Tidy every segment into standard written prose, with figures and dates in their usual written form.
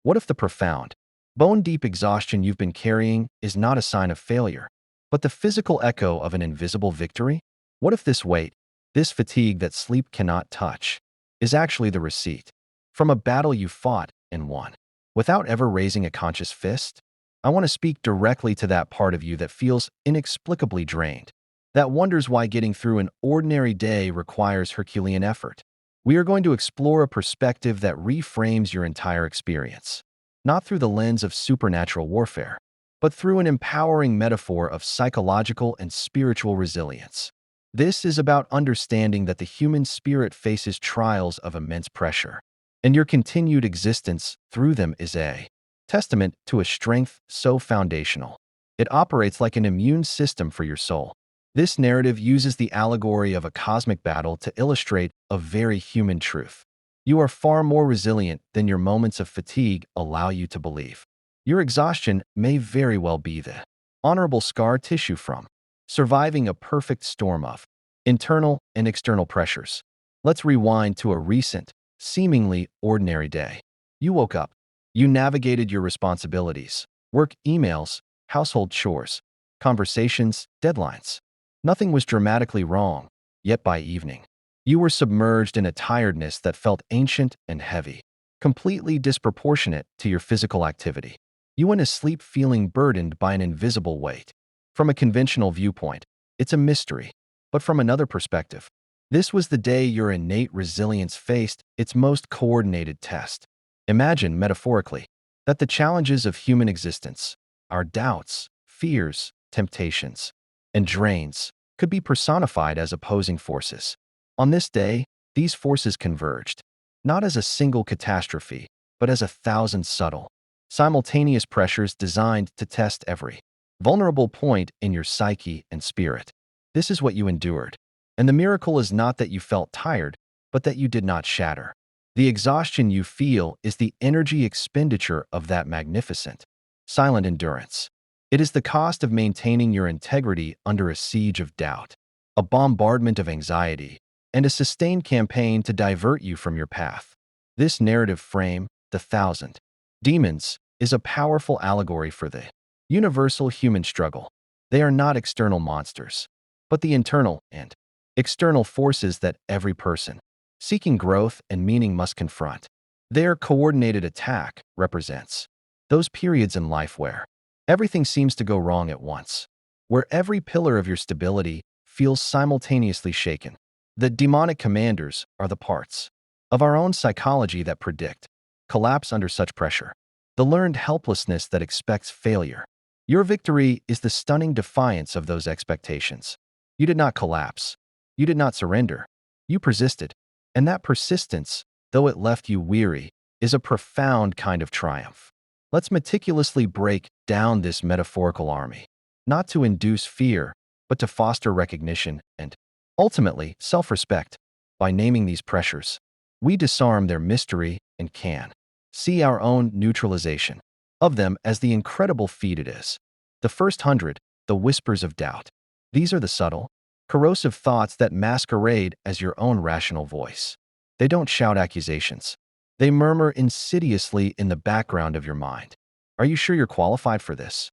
What if the profound, bone-deep exhaustion you've been carrying is not a sign of failure, but the physical echo of an invisible victory? What if this weight, this fatigue that sleep cannot touch, is actually the receipt from a battle you fought and won, without ever raising a conscious fist? I want to speak directly to that part of you that feels inexplicably drained, that wonders why getting through an ordinary day requires Herculean effort. We are going to explore a perspective that reframes your entire experience, not through the lens of supernatural warfare, but through an empowering metaphor of psychological and spiritual resilience. This is about understanding that the human spirit faces trials of immense pressure, and your continued existence through them is a testament to a strength so foundational. It operates like an immune system for your soul. This narrative uses the allegory of a cosmic battle to illustrate a very human truth. You are far more resilient than your moments of fatigue allow you to believe. Your exhaustion may very well be the honorable scar tissue from surviving a perfect storm of internal and external pressures. Let's rewind to a recent, seemingly ordinary day. You woke up. You navigated your responsibilities, work emails, household chores, conversations, deadlines. Nothing was dramatically wrong, yet by evening, you were submerged in a tiredness that felt ancient and heavy, completely disproportionate to your physical activity. You went to sleep feeling burdened by an invisible weight. From a conventional viewpoint, it's a mystery, but from another perspective, this was the day your innate resilience faced its most coordinated test. Imagine, metaphorically, that the challenges of human existence, our doubts, fears, temptations, and drains, could be personified as opposing forces. On this day, these forces converged, not as a single catastrophe, but as 1,000 subtle, simultaneous pressures designed to test every vulnerable point in your psyche and spirit. This is what you endured. And the miracle is not that you felt tired, but that you did not shatter. The exhaustion you feel is the energy expenditure of that magnificent, silent endurance. It is the cost of maintaining your integrity under a siege of doubt, a bombardment of anxiety, and a sustained campaign to divert you from your path. This narrative frame, the 1,000 demons, is a powerful allegory for the universal human struggle. They are not external monsters, but the internal and external forces that every person seeking growth and meaning must confront. Their coordinated attack represents those periods in life where everything seems to go wrong at once, where every pillar of your stability feels simultaneously shaken. The demonic commanders are the parts of our own psychology that predict collapse under such pressure, the learned helplessness that expects failure. Your victory is the stunning defiance of those expectations. You did not collapse. You did not surrender. You persisted. And that persistence, though it left you weary, is a profound kind of triumph. Let's meticulously break down this metaphorical army, not to induce fear, but to foster recognition and, ultimately, self-respect. By naming these pressures, we disarm their mystery and can see our own neutralization of them as the incredible feat it is. The first 100, the whispers of doubt. These are the subtle, corrosive thoughts that masquerade as your own rational voice. They don't shout accusations. They murmur insidiously in the background of your mind. Are you sure you're qualified for this?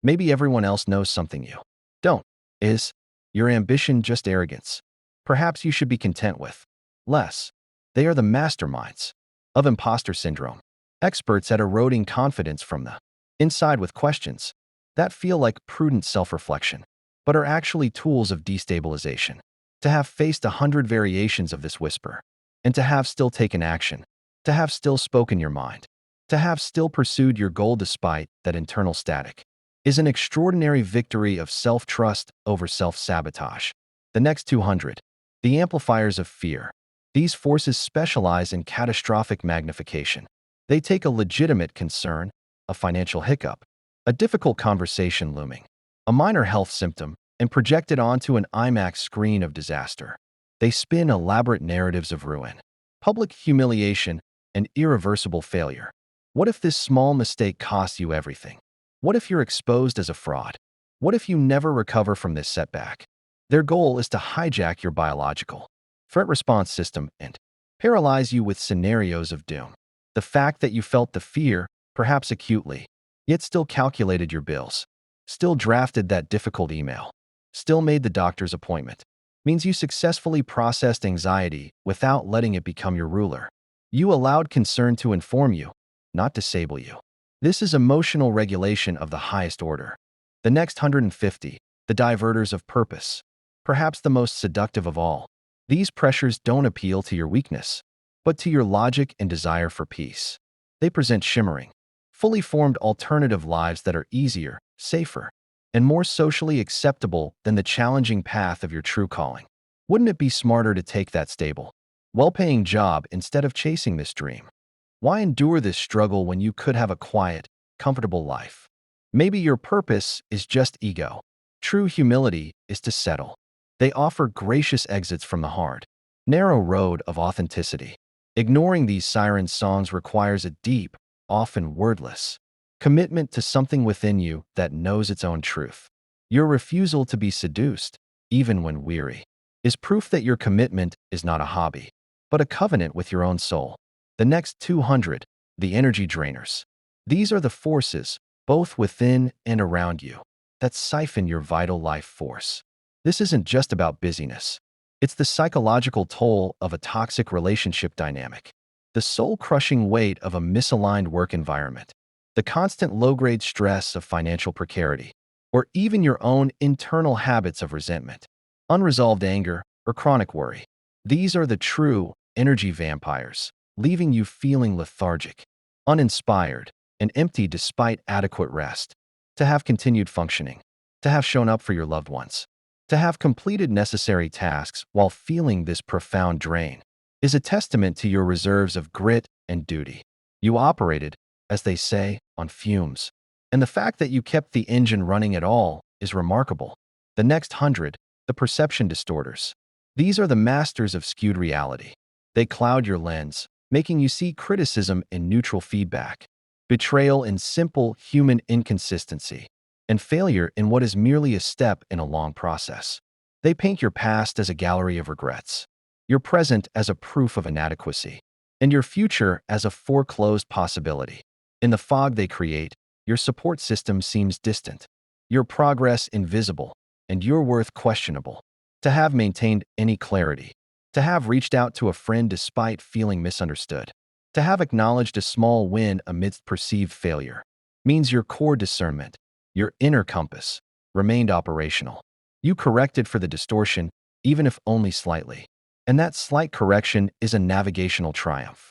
Maybe everyone else knows something you don't. Is your ambition just arrogance? Perhaps you should be content with less. They are the masterminds of imposter syndrome, experts at eroding confidence from the inside with questions that feel like prudent self-reflection, but are actually tools of destabilization. To have faced 100 variations of this whisper, and to have still taken action, to have still spoken your mind, to have still pursued your goal despite that internal static, is an extraordinary victory of self-trust over self-sabotage. The next 200, the amplifiers of fear. These forces specialize in catastrophic magnification. They take a legitimate concern, a financial hiccup, a difficult conversation looming, a minor health symptom, and project it onto an IMAX screen of disaster. They spin elaborate narratives of ruin, public humiliation, and irreversible failure. What if this small mistake costs you everything? What if you're exposed as a fraud? What if you never recover from this setback? Their goal is to hijack your biological threat response system and paralyze you with scenarios of doom. The fact that you felt the fear, perhaps acutely, yet still calculated your bills, still drafted that difficult email, still made the doctor's appointment, means you successfully processed anxiety without letting it become your ruler. You allowed concern to inform you, not disable you. This is emotional regulation of the highest order. The next 150, the diverters of purpose. Perhaps the most seductive of all. These pressures don't appeal to your weakness, but to your logic and desire for peace. They present shimmering, fully formed alternative lives that are easier, safer, and more socially acceptable than the challenging path of your true calling. Wouldn't it be smarter to take that stable, well-paying job instead of chasing this dream? Why endure this struggle when you could have a quiet, comfortable life? Maybe your purpose is just ego. True humility is to settle. They offer gracious exits from the hard, narrow road of authenticity. Ignoring these siren songs requires a deep, often wordless, commitment to something within you that knows its own truth. Your refusal to be seduced, even when weary, is proof that your commitment is not a hobby, but a covenant with your own soul. The next 200, the energy drainers. These are the forces, both within and around you, that siphon your vital life force. This isn't just about busyness. It's the psychological toll of a toxic relationship dynamic, the soul-crushing weight of a misaligned work environment, the constant low-grade stress of financial precarity, or even your own internal habits of resentment, unresolved anger, or chronic worry. These are the true energy vampires, leaving you feeling lethargic, uninspired, and empty despite adequate rest. To have continued functioning, to have shown up for your loved ones, to have completed necessary tasks while feeling this profound drain is a testament to your reserves of grit and duty. You operated, as they say, on fumes, and the fact that you kept the engine running at all is remarkable. The next 100, the perception distorters. These are the masters of skewed reality. They cloud your lens, making you see criticism in neutral feedback, betrayal in simple human inconsistency, and failure in what is merely a step in a long process. They paint your past as a gallery of regrets, your present as a proof of inadequacy, and your future as a foreclosed possibility. In the fog they create, your support system seems distant, your progress invisible, and your worth questionable. To have maintained any clarity, to have reached out to a friend despite feeling misunderstood, to have acknowledged a small win amidst perceived failure, means your core discernment, your inner compass, remained operational. You corrected for the distortion, even if only slightly. And that slight correction is a navigational triumph.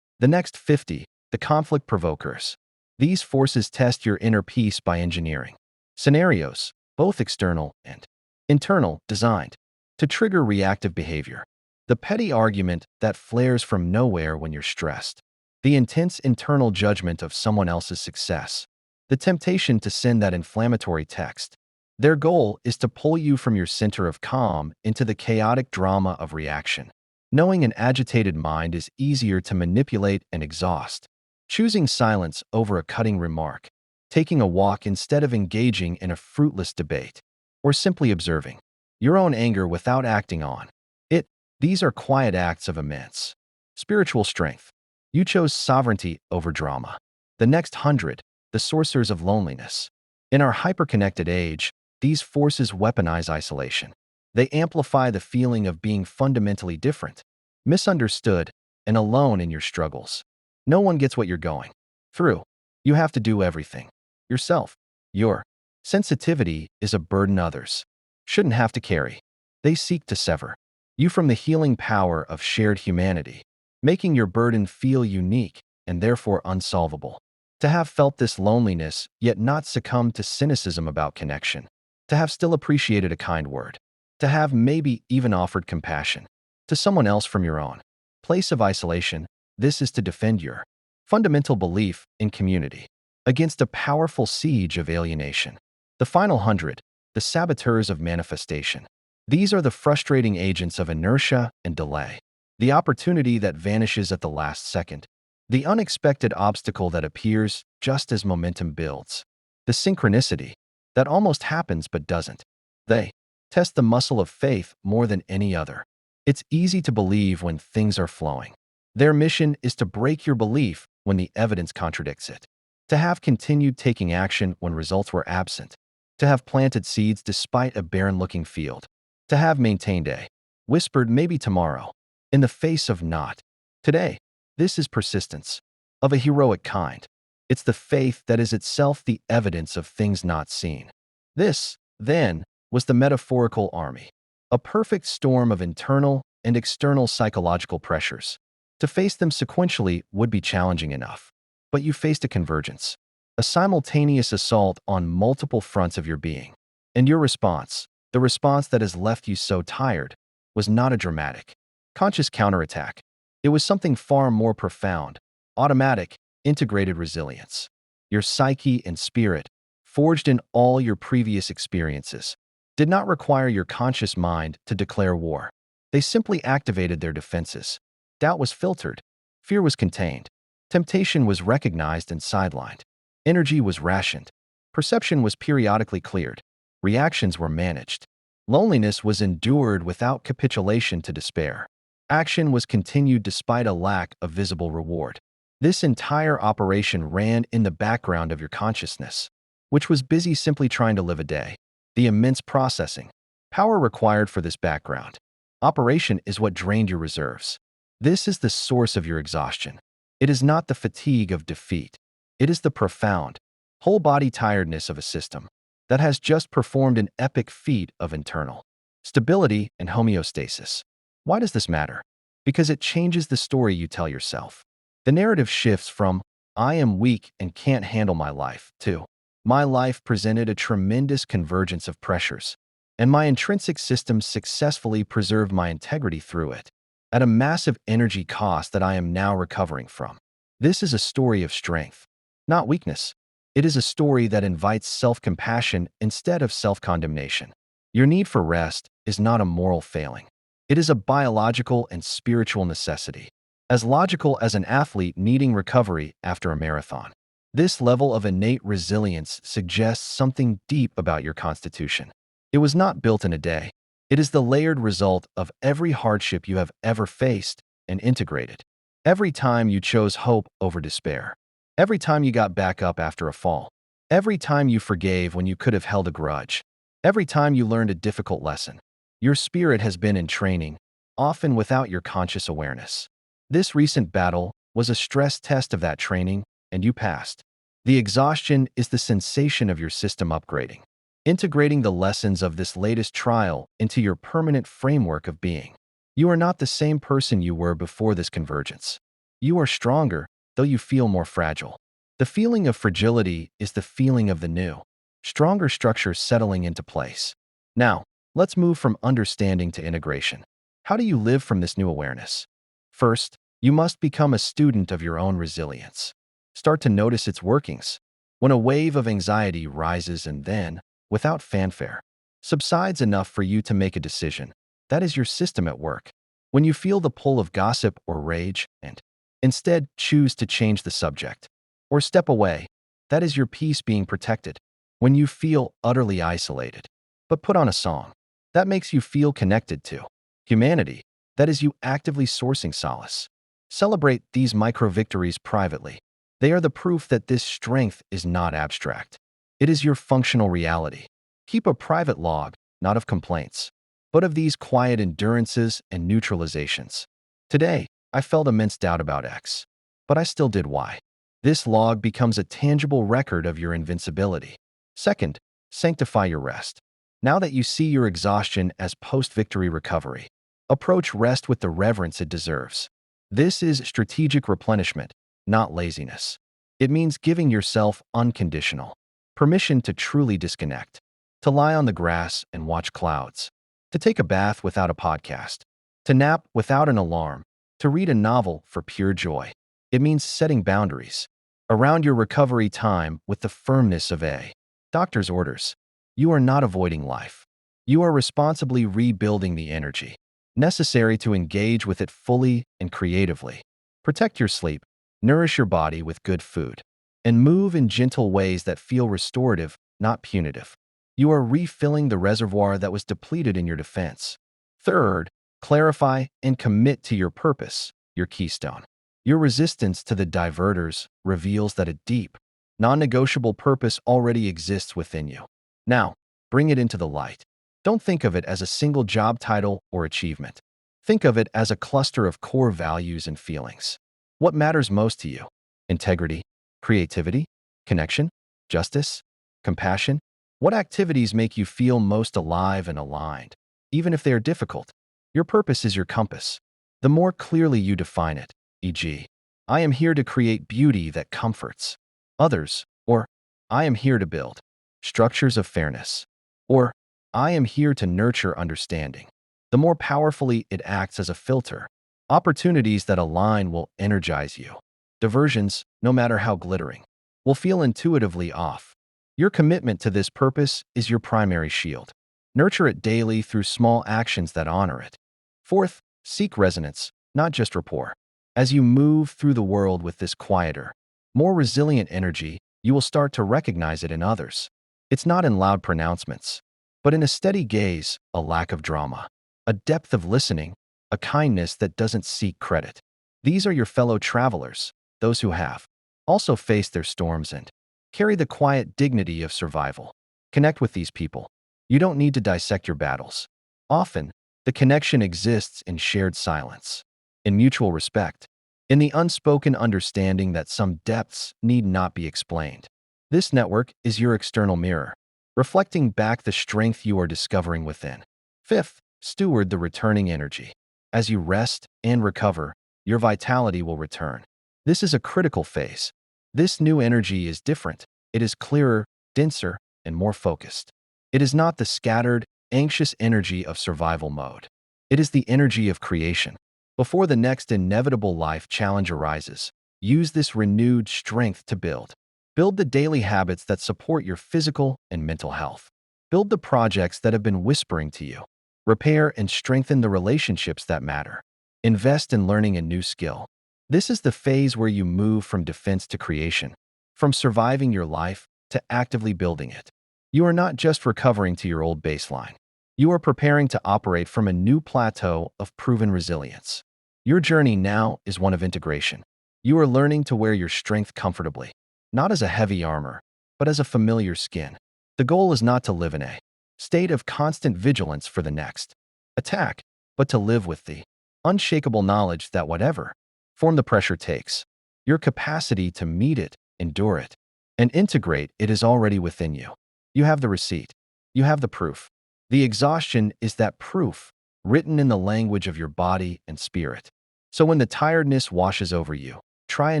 The next 50, the conflict provokers. These forces test your inner peace by engineering scenarios, both external and internal, designed to trigger reactive behavior. The petty argument that flares from nowhere when you're stressed. The intense internal judgment of someone else's success. The temptation to send that inflammatory text. Their goal is to pull you from your center of calm into the chaotic drama of reaction. Knowing an agitated mind is easier to manipulate and exhaust. Choosing silence over a cutting remark. Taking a walk instead of engaging in a fruitless debate. Or simply observing your own anger without acting on it. These are quiet acts of immense spiritual strength. You chose sovereignty over drama. The next 100, the sorcerers of loneliness. In our hyperconnected age, these forces weaponize isolation. They amplify the feeling of being fundamentally different, misunderstood, and alone in your struggles. No one gets what you're going through. You have to do everything yourself. Your sensitivity is a burden others shouldn't have to carry. They seek to sever you from the healing power of shared humanity, making your burden feel unique and therefore unsolvable. To have felt this loneliness, yet not succumbed to cynicism about connection. To have still appreciated a kind word. To have maybe even offered compassion to someone else from your own place of isolation. This is to defend your fundamental belief in community against a powerful siege of alienation. The final 100, the saboteurs of manifestation. These are the frustrating agents of inertia and delay. The opportunity that vanishes at the last second. The unexpected obstacle that appears just as momentum builds. The synchronicity that almost happens but doesn't. They test the muscle of faith more than any other. It's easy to believe when things are flowing. Their mission is to break your belief when the evidence contradicts it. To have continued taking action when results were absent. To have planted seeds despite a barren-looking field. To have maintained a whispered maybe tomorrow in the face of not today. This is persistence of a heroic kind. It's the faith that is itself the evidence of things not seen. This, then, was the metaphorical army, a perfect storm of internal and external psychological pressures. To face them sequentially would be challenging enough, but you faced a convergence, a simultaneous assault on multiple fronts of your being. And your response, the response that has left you so tired, was not a dramatic, conscious counterattack. It was something far more profound, automatic, integrated resilience. Your psyche and spirit, forged in all your previous experiences, did not require your conscious mind to declare war. They simply activated their defenses. Doubt was filtered, fear was contained, temptation was recognized and sidelined, energy was rationed, perception was periodically cleared, reactions were managed, loneliness was endured without capitulation to despair. Action was continued despite a lack of visible reward. This entire operation ran in the background of your consciousness, which was busy simply trying to live a day. The immense processing power required for this background operation is what drained your reserves. This is the source of your exhaustion. It is not the fatigue of defeat. It is the profound, whole-body tiredness of a system that has just performed an epic feat of internal stability and homeostasis. Why does this matter? Because it changes the story you tell yourself. The narrative shifts from, "I am weak and can't handle my life," to, "My life presented a tremendous convergence of pressures, and my intrinsic systems successfully preserved my integrity through it, at a massive energy cost that I am now recovering from." This is a story of strength, not weakness. It is a story that invites self-compassion instead of self-condemnation. Your need for rest is not a moral failing. It is a biological and spiritual necessity, as logical as an athlete needing recovery after a marathon. This level of innate resilience suggests something deep about your constitution. It was not built in a day. It is the layered result of every hardship you have ever faced and integrated. Every time you chose hope over despair. Every time you got back up after a fall. Every time you forgave when you could have held a grudge. Every time you learned a difficult lesson. Your spirit has been in training, often without your conscious awareness. This recent battle was a stress test of that training, and you passed. The exhaustion is the sensation of your system upgrading, integrating the lessons of this latest trial into your permanent framework of being. You are not the same person you were before this convergence. You are stronger, though you feel more fragile. The feeling of fragility is the feeling of the new, stronger structure settling into place. Now, let's move from understanding to integration. How do you live from this new awareness? First, you must become a student of your own resilience. Start to notice its workings. When a wave of anxiety rises and then, without fanfare, subsides enough for you to make a decision, that is your system at work. When you feel the pull of gossip or rage and instead choose to change the subject or step away, that is your peace being protected. When you feel utterly isolated, but put on a song, that makes you feel connected to humanity, that is you actively sourcing solace. Celebrate these micro-victories privately. They are the proof that this strength is not abstract. It is your functional reality. Keep a private log, not of complaints, but of these quiet endurances and neutralizations. Today, I felt immense doubt about X, but I still did Y. This log becomes a tangible record of your invincibility. Second, sanctify your rest. Now that you see your exhaustion as post-victory recovery, approach rest with the reverence it deserves. This is strategic replenishment, not laziness. It means giving yourself unconditional permission to truly disconnect, to lie on the grass and watch clouds, to take a bath without a podcast, to nap without an alarm, to read a novel for pure joy. It means setting boundaries around your recovery time with the firmness of a doctor's orders. You are not avoiding life. You are responsibly rebuilding the energy necessary to engage with it fully and creatively. Protect your sleep, nourish your body with good food, and move in gentle ways that feel restorative, not punitive. You are refilling the reservoir that was depleted in your defense. Third, clarify and commit to your purpose, your keystone. Your resistance to the diverters reveals that a deep, non-negotiable purpose already exists within you. Now, bring it into the light. Don't think of it as a single job title or achievement. Think of it as a cluster of core values and feelings. What matters most to you? Integrity, creativity, connection, justice, compassion? What activities make you feel most alive and aligned? Even if they are difficult, your purpose is your compass. The more clearly you define it, e.g., I am here to create beauty that comforts others, or I am here to build structures of fairness, or I am here to nurture understanding, the more powerfully it acts as a filter. Opportunities that align will energize you. Diversions, no matter how glittering, will feel intuitively off. Your commitment to this purpose is your primary shield. Nurture it daily through small actions that honor it. Fourth, seek resonance, not just rapport. As you move through the world with this quieter, more resilient energy, you will start to recognize it in others. It's not in loud pronouncements, but in a steady gaze, a lack of drama, a depth of listening, a kindness that doesn't seek credit. These are your fellow travelers, those who have also faced their storms and carry the quiet dignity of survival. Connect with these people. You don't need to dissect your battles. Often, the connection exists in shared silence, in mutual respect, in the unspoken understanding that some depths need not be explained. This network is your external mirror, reflecting back the strength you are discovering within. Fifth, steward the returning energy. As you rest and recover, your vitality will return. This is a critical phase. This new energy is different. It is clearer, denser, and more focused. It is not the scattered, anxious energy of survival mode. It is the energy of creation. Before the next inevitable life challenge arises, use this renewed strength to build. Build the daily habits that support your physical and mental health. Build the projects that have been whispering to you. Repair and strengthen the relationships that matter. Invest in learning a new skill. This is the phase where you move from defense to creation, from surviving your life to actively building it. You are not just recovering to your old baseline. You are preparing to operate from a new plateau of proven resilience. Your journey now is one of integration. You are learning to wear your strength comfortably, not as a heavy armor, but as a familiar skin. The goal is not to live in a state of constant vigilance for the next attack, but to live with the unshakable knowledge that whatever form the pressure takes, your capacity to meet it, endure it, and integrate it is already within you. You have the receipt. You have the proof. The exhaustion is that proof, written in the language of your body and spirit. So when the tiredness washes over you, try a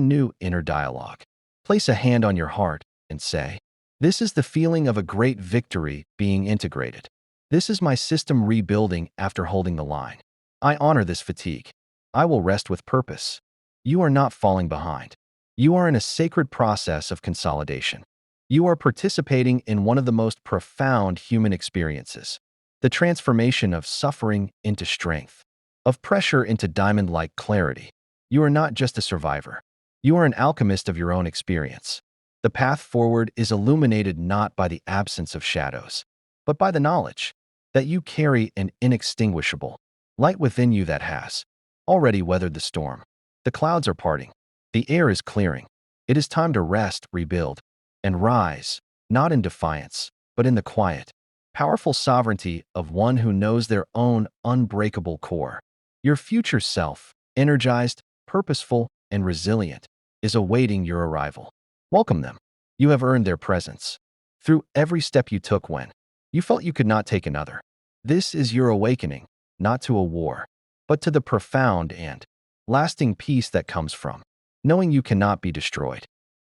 new inner dialogue. Place a hand on your heart and say, "This is the feeling of a great victory being integrated. This is my system rebuilding after holding the line. I honor this fatigue. I will rest with purpose." You are not falling behind. You are in a sacred process of consolidation. You are participating in one of the most profound human experiences, the transformation of suffering into strength, of pressure into diamond-like clarity. You are not just a survivor. You are an alchemist of your own experience. The path forward is illuminated not by the absence of shadows, but by the knowledge that you carry an inextinguishable light within you that has already weathered the storm. The clouds are parting. The air is clearing. It is time to rest, rebuild, and rise, not in defiance, but in the quiet, powerful sovereignty of one who knows their own unbreakable core. Your future self, energized, purposeful, and resilient, is awaiting your arrival. Welcome them. You have earned their presence. Through every step you took when you felt you could not take another. This is your awakening, not to a war, but to the profound and lasting peace that comes from knowing you cannot be destroyed.